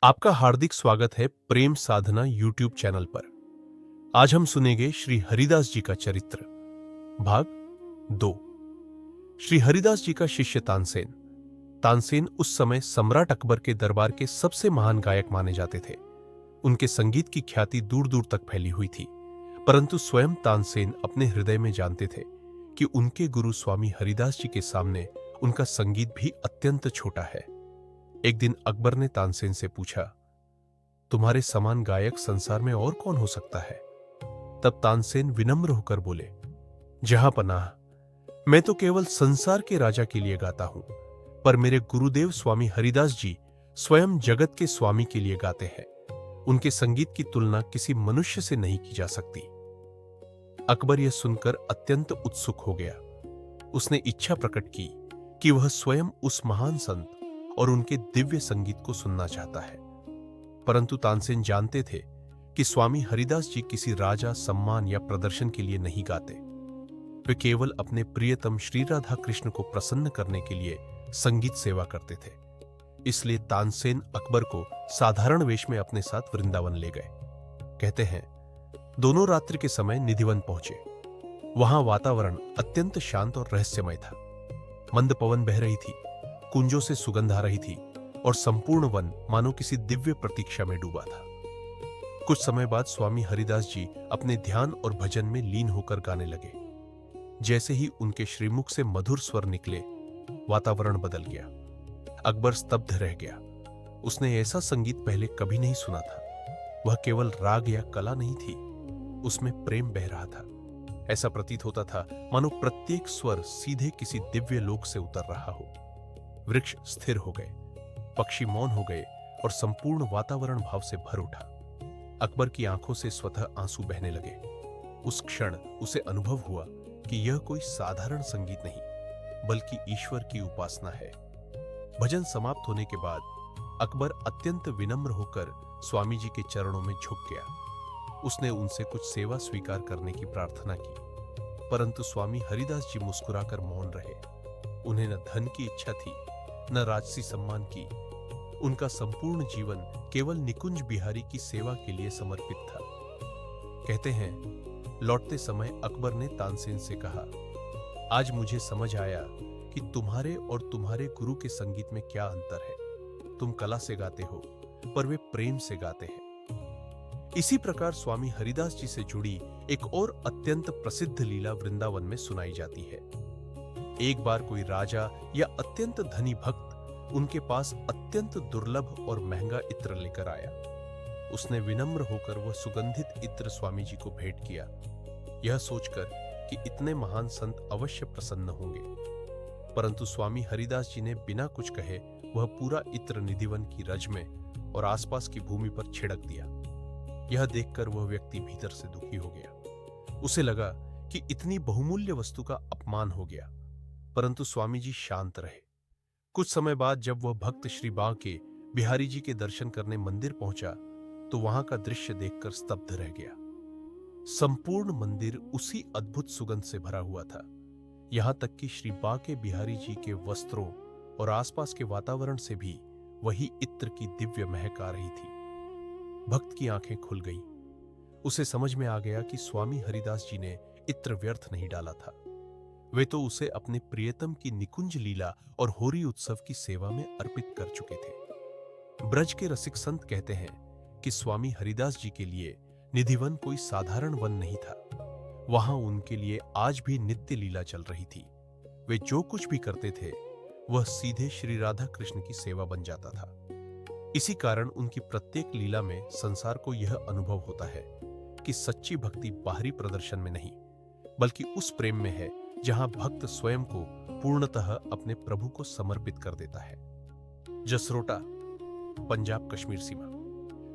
आपका हार्दिक स्वागत है प्रेम साधना यूट्यूब चैनल पर। आज हम सुनेंगे श्री हरिदास जी का चरित्र, भाग 2। श्री हरिदास जी का शिष्य तानसेन। तानसेन उस समय सम्राट अकबर के दरबार के सबसे महान गायक माने जाते थे। उनके संगीत की ख्याति दूर दूर तक फैली हुई थी, परंतु स्वयं तानसेन अपने हृदय में जानते थे कि उनके गुरु स्वामी हरिदास जी के सामने उनका संगीत भी अत्यंत छोटा है। एक दिन अकबर ने तानसेन से पूछा, तुम्हारे समान गायक संसार में और कौन हो सकता है? तब तानसेन विनम्र होकर बोले, जहां पनाह, मैं तो केवल संसार के राजा के लिए गाता हूं, पर मेरे गुरुदेव स्वामी हरिदास जी स्वयं जगत के स्वामी के लिए गाते हैं। उनके संगीत की तुलना किसी मनुष्य से नहीं की जा सकती। अकबर यह सुनकर अत्यंत उत्सुक हो गया। उसने इच्छा प्रकट की कि वह स्वयं उस महान संत और उनके दिव्य संगीत को सुनना चाहता है। परंतु तानसेन जानते थे कि स्वामी हरिदास जी किसी राजा, सम्मान या प्रदर्शन के लिए नहीं गाते। वे केवल अपने प्रियतम श्री राधा कृष्ण को प्रसन्न करने के लिए संगीत सेवा करते थे। इसलिए तानसेन अकबर को साधारण वेश में अपने साथ वृंदावन ले गए। कहते हैं, दोनों रात्रि के समय निधिवन पहुंचे। वहां वातावरण अत्यंत शांत और रहस्यमय था। मंद पवन बह रही थी, कुंजों से सुगंध आ रही थी और संपूर्ण वन मानो किसी दिव्य प्रतीक्षा में डूबा था। कुछ समय बाद स्वामी हरिदास जी अपने ध्यान और भजन में लीन होकर गाने लगे। जैसे ही उनके श्रीमुख से मधुर स्वर निकले, वातावरण बदल गया। अकबर स्तब्ध रह गया। उसने ऐसा संगीत पहले कभी नहीं सुना था। वह केवल राग या कला नहीं थी, उसमें प्रेम बह रहा था। ऐसा प्रतीत होता था मानो प्रत्येक स्वर सीधे किसी दिव्य लोक से उतर रहा हो। वृक्ष स्थिर हो गए, पक्षी मौन हो गए और संपूर्ण वातावरण भाव से भर उठा। अकबर की आंखों से स्वतः आंसू बहने लगे। उस क्षण उसे अनुभव हुआ कि यह कोई साधारण संगीत नहीं, बल्कि ईश्वर की उपासना है। भजन समाप्त होने के बाद अकबर अत्यंत विनम्र होकर स्वामी जी के चरणों में झुक गया। उसने उनसे कुछ सेवा स्वीकार करने की प्रार्थना की, परंतु स्वामी हरिदास जी मुस्कुराकर मौन रहे। उन्हें न धन की इच्छा थी, न राजसी सम्मान की। उनका संपूर्ण जीवन केवल निकुंज बिहारी की सेवा के लिए समर्पित था। कहते हैं, लौटते समय अकबर ने तानसेन से कहा, आज मुझे समझ आया कि तुम्हारे और तुम्हारे गुरु के संगीत में क्या अंतर है। तुम कला से गाते हो, पर वे प्रेम से गाते हैं। इसी प्रकार स्वामी हरिदास जी से जुड़ी एक और अत्यंत प्रसिद्ध लीला वृंदावन में सुनाई जाती है। एक बार कोई राजा या अत्यंत धनी भक्त उनके पास अत्यंत दुर्लभ और महंगा इत्र लेकर आया। उसने विनम्र होकर वह सुगंधित इत्र स्वामी जी को भेंट किया, यह सोचकर कि इतने महान संत अवश्य प्रसन्न होंगे। परंतु स्वामी हरिदास जी ने बिना कुछ कहे वह पूरा इत्र निधिवन की रज में और आसपास की भूमि पर छिड़क दिया। यह देखकर वह व्यक्ति भीतर से दुखी हो गया। उसे लगा कि इतनी बहुमूल्य वस्तु का अपमान हो गया, परंतु स्वामी जी शांत रहे। कुछ समय बाद जब वह भक्त श्री बांके बिहारी जी के दर्शन करने मंदिर पहुंचा, तो वहां का दृश्य देखकर स्तब्ध रह गया। संपूर्ण मंदिर उसी अद्भुत सुगंध से भरा हुआ था। यहां तक कि श्री बांके बिहारी जी के वस्त्रों और आसपास के वातावरण से भी वही इत्र की दिव्य महक आ रही थी। भक्त की आंखें खुल गईं। उसे समझ में आ गया कि स्वामी हरिदास जी ने इत्र व्यर्थ नहीं डाला था। वे तो उसे अपने प्रियतम की निकुंज लीला और होरी उत्सव की सेवा में अर्पित कर चुके थे। ब्रज के रसिक संत कहते हैं कि स्वामी हरिदास जी के लिए निधिवन कोई साधारण वन नहीं था। वहां उनके लिए आज भी नित्य लीला चल रही थी। वे जो कुछ भी करते थे, वह सीधे श्री राधा कृष्ण की सेवा बन जाता था। इसी कारण उनकी प्रत्येक लीला में संसार को यह अनुभव होता है कि सच्ची भक्ति बाहरी प्रदर्शन में नहीं, बल्कि उस प्रेम में है जहां भक्त स्वयं को पूर्णतः अपने प्रभु को समर्पित कर देता है। जसरोटा, पंजाब कश्मीर सीमा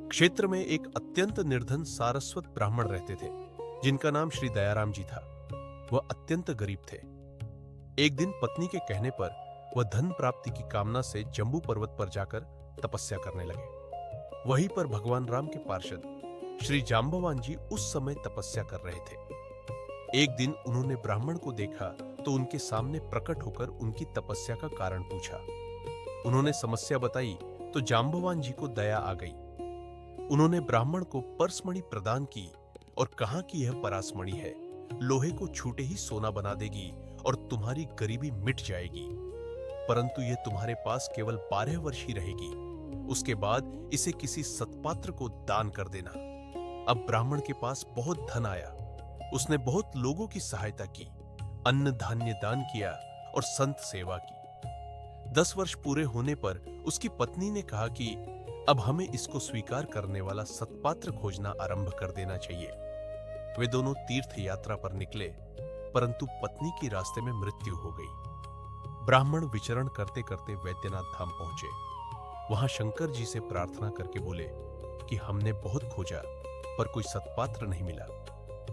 क्षेत्र में एक अत्यंत निर्धन सारस्वत ब्राह्मण रहते थे, जिनका नाम श्री दयाराम जी था। वह अत्यंत गरीब थे। एक दिन पत्नी के कहने पर वह धन प्राप्ति की कामना से जम्बू पर्वत पर जाकर तपस्या करने लगे। वहीं पर भगवान राम के पार्षद श्री जांबवान जी उस समय तपस्या कर रहे थे। एक दिन उन्होंने ब्राह्मण को देखा तो उनके सामने प्रकट होकर उनकी तपस्या का कारण पूछा। उन्होंने समस्या बताई तो जांबवान जी को दया आ गई। उन्होंने ब्राह्मण को परसमणि प्रदान की और कहा कि यह परासमणि है, लोहे को छूटे ही सोना बना देगी और तुम्हारी गरीबी मिट जाएगी। परंतु यह तुम्हारे पास केवल 12 वर्ष ही रहेगी, उसके बाद इसे किसी सत्पात्र को दान कर देना। अब ब्राह्मण के पास बहुत धन आया। उसने बहुत लोगों की सहायता की, अन्न धान्य दान किया और संत सेवा की। 10 वर्ष पूरे होने पर उसकी पत्नी ने कहा कि अब हमें इसको स्वीकार करने वाला सत्पात्र खोजना आरंभ कर देना चाहिए। वे दोनों तीर्थ यात्रा पर निकले, परंतु पत्नी की रास्ते में मृत्यु हो गई। ब्राह्मण विचरण करते करते वैद्यनाथ धाम पहुंचे। वहां शंकर जी से प्रार्थना करके बोले कि हमने बहुत खोजा पर कोई सत्पात्र नहीं मिला,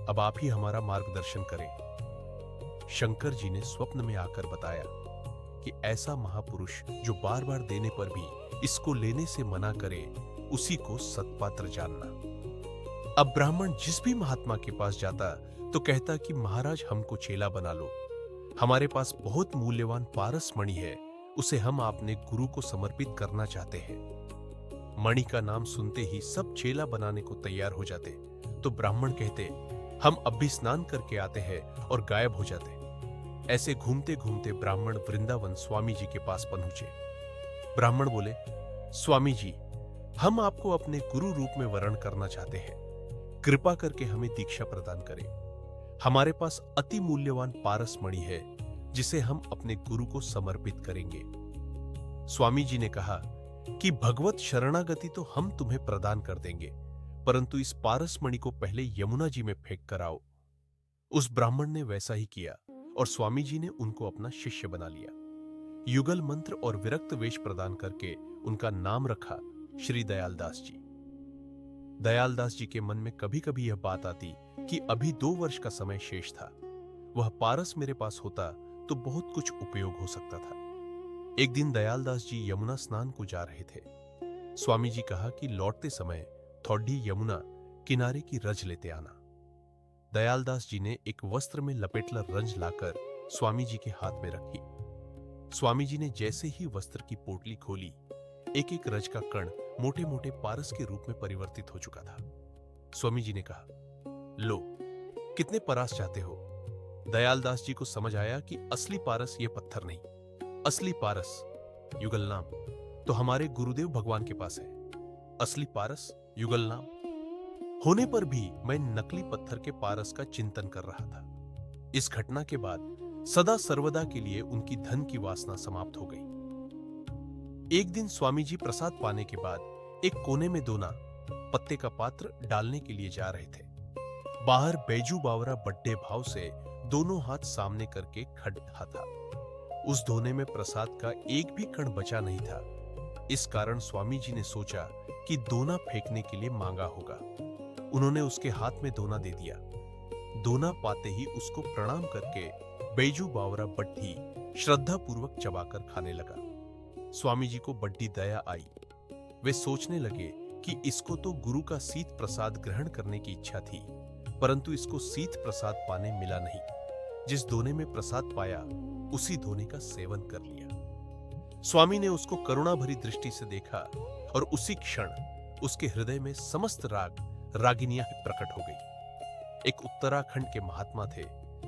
अब आप ही हमारा मार्गदर्शन करें। शंकर जी ने स्वप्न में आकर बताया कि ऐसा महापुरुष जो बार बार देने पर भी इसको लेने से मना करे, उसी को सत्पात्र जानना। अब ब्राह्मण जिस भी महात्मा के पास जाता तो कहता कि महाराज हमको चेला बना लो, हमारे पास बहुत मूल्यवान पारस मणि है, उसे हम अपने गुरु को समर्पित करना चाहते हैं। मणि का नाम सुनते ही सब चेला बनाने को तैयार हो जाते, तो ब्राह्मण कहते हम अभी स्नान करके आते हैं और गायब हो जाते। ऐसे घूमते घूमते ब्राह्मण वृंदावन स्वामी जी के पास पहुंचे। ब्राह्मण बोले, स्वामी जी, हम आपको अपने गुरु रूप में वरण करना चाहते हैं, कृपा करके हमें दीक्षा प्रदान करें। हमारे पास अति मूल्यवान पारस मणि है, जिसे हम अपने गुरु को समर्पित करेंगे। स्वामी जी ने कहा कि भगवत शरणागति तो हम तुम्हें प्रदान कर देंगे, परंतु इस पारस मणि को पहले यमुना जी में फेंक कर आओ। उस ब्राह्मण ने वैसा ही किया और स्वामी जी ने उनको अपना शिष्य बना लिया। युगल मंत्र और विरक्त वेश प्रदान करके उनका नाम रखा श्री दयालदास जी। दयालदास जी के मन में कभी कभी यह बात आती कि अभी 2 वर्ष का समय शेष था, वह पारस मेरे पास होता तो बहुत कुछ उपयोग हो सकता था। एक दिन दयालदास जी यमुना स्नान को जा रहे थे। स्वामी जी कहा कि लौटते समय थोड़ी यमुना किनारे की रज लेते आना। दयालदास जी ने एक वस्त्र में लपेटला रंज लाकर स्वामी जी के हाथ में रखी। स्वामी जी ने जैसे ही वस्त्र की पोटली खोली, एक एक रज का कण मोटे मोटे पारस के रूप में परिवर्तित हो चुका था। स्वामी जी ने कहा, लो, कितने परास चाहते हो? दयालदास जी को समझ आया कि असली पारस ये पत्थर नहीं, असली पारस युगल नाम तो हमारे गुरुदेव भगवान के पास है। असली पारस युगल नाम होने पर भी मैं नकली पत्थर के पारस का चिंतन कर रहा था। इस घटना के बाद सदा सर्वदा के लिए उनकी धन की वासना समाप्त हो गई। एक दिन स्वामी जी प्रसाद पाने के बाद एक कोने में दोना पत्ते का पात्र डालने के लिए जा रहे थे। बाहर बैजू बावरा बड्डे भाव से दोनों हाथ सामने करके खड़ा था। उस दोने में प्रसाद का एक भी कण बचा नहीं था। इस कारण स्वामी जी ने सोचा कि दोना फेंकने के लिए मांगा होगा। उन्होंने उसके हाथ में दोना दे दिया। दोना पाते ही उसको प्रणाम करके बैजू बावरा बड्ढी श्रद्धा पूर्वक चबाकर खाने लगा। स्वामी जी को बड्डी दया आई। वे सोचने लगे कि इसको तो गुरु का शीत प्रसाद ग्रहण करने की इच्छा थी, परंतु इसको शीत प्रसाद पाने मिला नहीं। जिस दोने में प्रसाद पाया उसी दोने का सेवन कर लिया। स्वामी ने उसको करुणा भरी दृष्टि से देखा और उसी क्षण उसके हृदय में समस्त रागिनियां प्रकट हो गई। एक उत्तराखंड के महात्मा थे,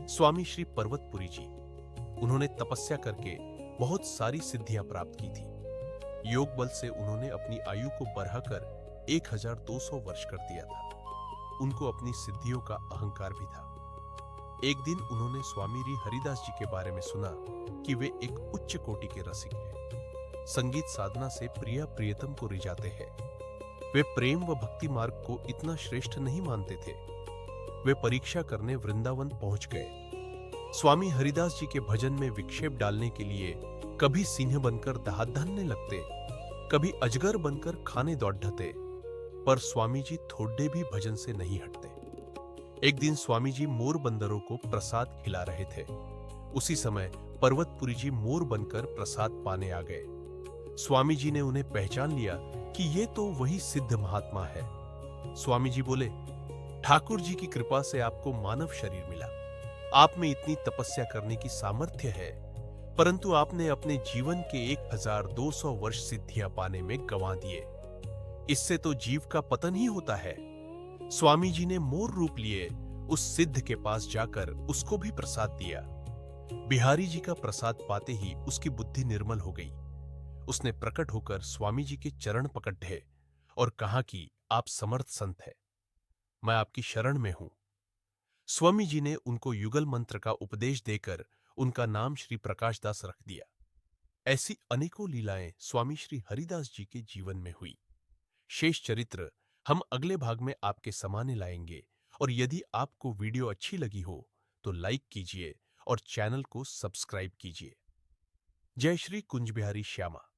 स्वामी श्री पर्वतपुरी जी। उन्होंने तपस्या करके बहुत सारी सिद्धियां प्राप्त की थी। योग बल से उन्होंने अपनी आयु को बढ़ाकर 1200 वर्ष कर दिया था। उनको अपनी सिद्धियों का अहंकार भी था। एक दिन उन्होंने स्वामी श्री हरिदास जी के बारे में सुना कि वे एक उच्च कोटि के रसिक हैं। संगीत साधना से प्रिया प्रियतम को रिझाते हैं। वे प्रेम व भक्ति मार्ग को इतना श्रेष्ठ नहीं मानते थे। वे परीक्षा करने वृंदावन पहुंच गए। स्वामी हरिदास जी के भजन में विक्षेप डालने के लिए कभी सिंह बनकर दाह धानने लगते, कभी अजगर बनकर खाने दौड़ते, पर स्वामी जी थोड़े भी भजन से नहीं हटते। एक दिन स्वामी जी मोर बंदरों को प्रसाद खिला रहे थे। उसी समय पर्वतपुरी जी मोर बनकर प्रसाद पाने आ गए। स्वामी जी ने उन्हें पहचान लिया कि ये तो वही सिद्ध महात्मा है। स्वामी जी बोले, ठाकुर जी की कृपा से आपको मानव शरीर मिला। आप में इतनी तपस्या करने की सामर्थ्य है, परंतु आपने अपने जीवन के 1200 वर्ष सिद्धियां पाने में गंवा दिए। इससे तो जीव का पतन ही होता है। स्वामी जी ने मोर रूप लिए उस सिद्ध के पास जाकर उसको भी प्रसाद दिया। बिहारी जी का प्रसाद पाते ही उसकी बुद्धि निर्मल हो गई। उसने प्रकट होकर स्वामी जी के चरण पकड़ ढे और कहा कि आप समर्थ संत हैं, मैं आपकी शरण में हूं। स्वामी जी ने उनको युगल मंत्र का उपदेश देकर उनका नाम श्री प्रकाशदास रख दिया। ऐसी अनेकों लीलाएं स्वामी श्री हरिदास जी के जीवन में हुई। शेष चरित्र हम अगले भाग में आपके सामने लाएंगे। और यदि आपको वीडियो अच्छी लगी हो तो लाइक कीजिए और चैनल को सब्सक्राइब कीजिए। जय श्री कुंज बिहारी श्यामा।